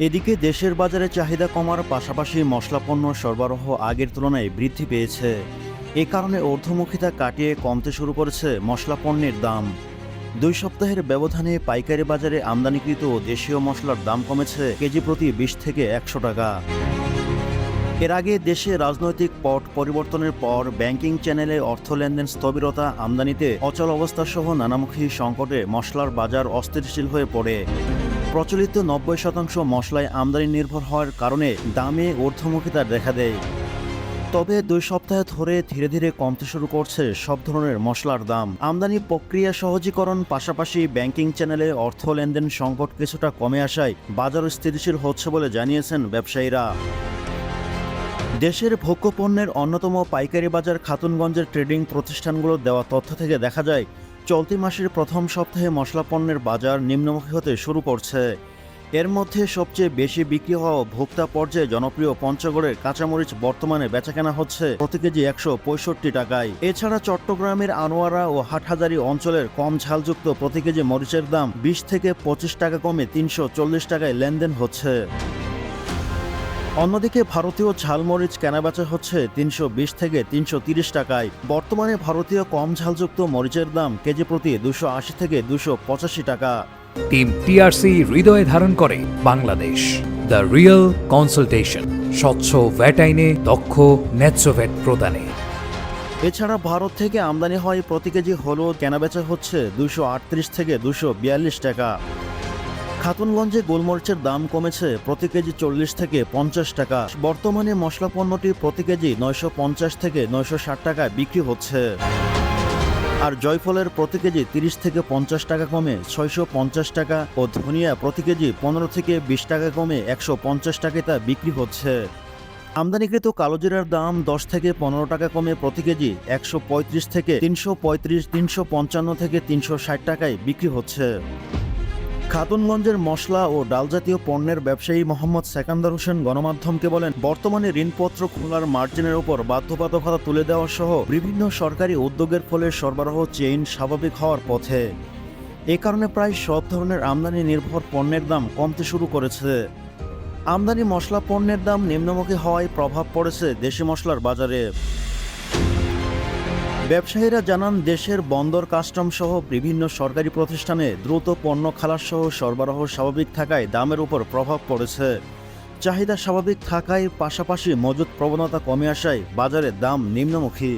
এদিকে দেশের বাজারে চাহিদা কমার পাশাপাশি মশলাপণ্য সরবরাহ আগের তুলনায় বৃদ্ধি পেয়েছে। এ কারণে ঊর্ধ্বমুখিতা কাটিয়ে কমতে শুরু করেছে মশলাপণ্যের দাম। 2 সপ্তাহের ব্যবধানে পাইকারি বাজারে আমদানিকৃত দেশীয় মশলার দাম কমেছে কেজি প্রতি 20 থেকে 100 টাকা। এর আগে দেশে রাজনৈতিক পট পরিবর্তনের পর ব্যাংকিং চ্যানেলে অর্থ লেনদেন স্থবিরতা, আমদানিতে অচল অবস্থা সহ নানামুখী সংকটে মশলার বাজার অস্থিতিশীল হয়ে পড়ে। প্রচলিত 90% মশলায় আমদানি নির্ভর হওয়ার কারণে দামে ঊর্ধ্বমুখিতা দেখা দেয়। তবে 2 সপ্তাহ ধরে ধীরে ধীরে কমতে শুরু করছে সব ধরনের মশলার দাম। আমদানি প্রক্রিয়া সহজীকরণ পাশাপাশি ব্যাংকিং চ্যানেলে অর্থ লেনদেন সংকট কিছুটা কমে আসায় বাজার স্থিতিশীল হচ্ছে বলে জানিয়েছেন ব্যবসায়ীরা। দেশের ভোগ্যপণ্যের অন্যতম পাইকারি বাজার খাতুনগঞ্জের ট্রেডিং প্রতিষ্ঠানগুলোর দেওয়া তথ্য থেকে দেখা যায়, চলতি মাসের প্রথম সপ্তাহে মশলাপণ্যের বাজার নিম্নমুখী হতে শুরু করছে। এর মধ্যে সবচেয়ে বেশি বিক্রি হওয়া ভোক্তা পর্যায়ে জনপ্রিয় পঞ্চগড়ের কাঁচামরিচ বর্তমানে বেচাকেনা হচ্ছে প্রতি কেজি 165 টাকায়। এছাড়া চট্টগ্রামের আনোয়ারা ও হাটহাজারী অঞ্চলের কম ঝালযুক্ত প্রতি কেজি মরিচের দাম 20 থেকে 25 টাকা কমে 340 টাকায় লেনদেন হচ্ছে। অন্যদিকে ভারতীয় ঝালমরিচ কেনাবেচা হচ্ছে 320 থেকে 330 টাকায়। বর্তমানে ভারতীয় কম ঝালযুক্ত মরিচের দাম কেজি প্রতি 280 থেকে 285 টাকা। টিম টিআরসি হৃদয়ে ধারণ করে বাংলাদেশ। দ্য রিয়েল কনসালটেশন, স্বচ্ছ ভ্যাট আইনে দক্ষ ন্যায্য ভ্যাট প্রদানে। এছাড়া ভারত থেকে আমদানি হয় প্রতি কেজি হলুদ কেনাবেচা হচ্ছে 238 থেকে 242 টাকা। খাতুনগঞ্জে গোলমরিচের দাম কমেছে প্রতি কেজি 40 থেকে 50 টাকা। বর্তমানে মশলা পণ্যটি প্রতি কেজি 950 থেকে 960 টাকায় বিক্রি হচ্ছে। আর জয়ফলের প্রতি কেজি 30 থেকে 50 টাকা কমে 650 টাকা ও ধনিয়া প্রতি কেজি 15 থেকে 20 টাকা কমে 150 টাকায় তা বিক্রি হচ্ছে। আমদানিকৃত কালোজিরার দাম 10 থেকে 15 টাকা কমে প্রতি কেজি 135 থেকে 335, 355 থেকে 360 টাকায় বিক্রি হচ্ছে। খাতুনগঞ্জের মশলা ও ডাল জাতীয় পণ্যের ব্যবসায়ী মোহাম্মদ সেকান্দার হোসেন গণমাধ্যমকে বলেন, বর্তমানে ঋণপত্র খোলার মার্জিনের উপর বাধ্যবাধকতা তুলে দেওয়া সহ বিভিন্ন সরকারি উদ্যোগের ফলে সরবরাহ চেইন স্বাভাবিক হওয়ার পথে। এ কারণে প্রায় সব ধরনের আমদানি নির্ভর পণ্যের দাম কমতে শুরু করেছে। আমদানি মশলা পণ্যের দাম নিম্নমুখী হওয়ায় প্রভাব পড়েছে দেশি মশলার বাজারে। ব্যবসায়ীরা জানান, দেশের বন্দর, কাস্টম সহ বিভিন্ন সরকারি প্রতিষ্ঠানে দ্রুত পণ্য খালাস সহ সরবরাহ স্বাভাবিক থাকায় দামের উপর প্রভাব পড়েছে। চাহিদা স্বাভাবিক থাকায় পাশাপাশি মজুত প্রবণতা কমে আসায় বাজারে দাম নিম্নমুখী।